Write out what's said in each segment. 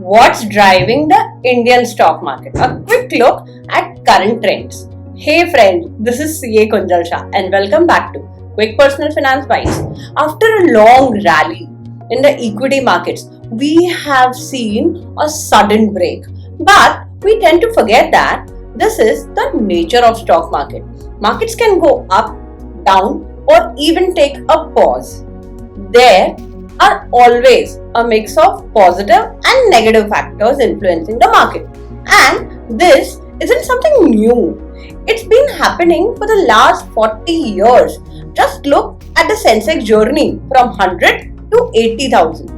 What's driving the Indian stock market? A quick look at current trends. Hey friend, this is CA Kunjal Shah and welcome back to Quick Personal Finance Bites. After a long rally in the equity markets, we have seen a sudden break. But we tend to forget that this is the nature of stock market. Markets can go up, down or even take a pause. There are always a mix of positive and negative factors influencing the market. And this isn't something new. It's been happening for the last 40 years. Just look at the Sensex journey from 100 to 80,000.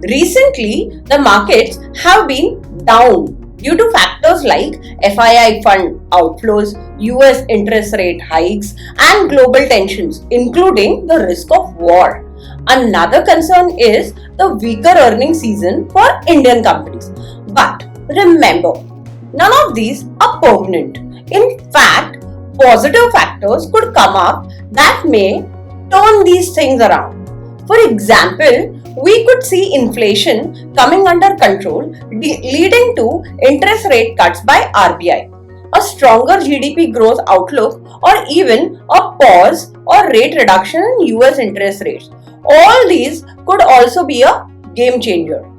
Recently, the markets have been down due to factors like FII fund outflows, US interest rate hikes, and global tensions, including the risk of war. Another concern is the weaker earning season for Indian companies. But remember, none of these are permanent. In fact, positive factors could come up that may turn these things around. For example, we could see inflation coming under control, leading to interest rate cuts by RBI, a stronger GDP growth outlook, or even a pause or rate reduction in US interest rates. All these could also be a game changer.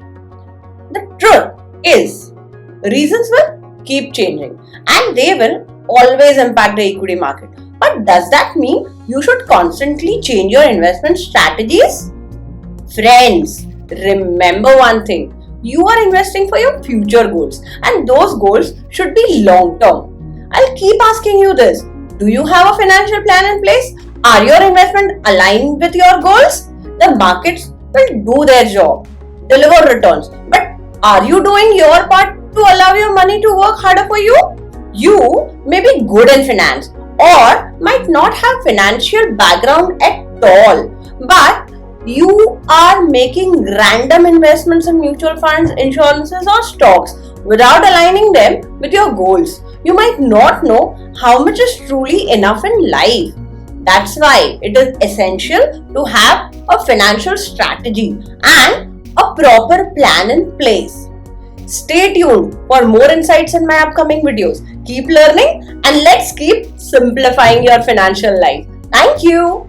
The truth is, reasons will keep changing and they will always impact the equity market. But does that mean you should constantly change your investment strategies? Friends, remember one thing. You are investing for your future goals and those goals should be long term. I'll keep asking you this. Do you have a financial plan in place? Are your investments aligned with your goals? The markets will do their job, deliver returns. But are you doing your part to allow your money to work harder for you? You may be good in finance or might not have financial background at all, but you are making random investments in mutual funds, insurances or stocks without aligning them with your goals. You might not know how much is truly enough in life. That's why it is essential to have a financial strategy and a proper plan in place. Stay tuned for more insights in my upcoming videos. Keep learning and let's keep simplifying your financial life. Thank you.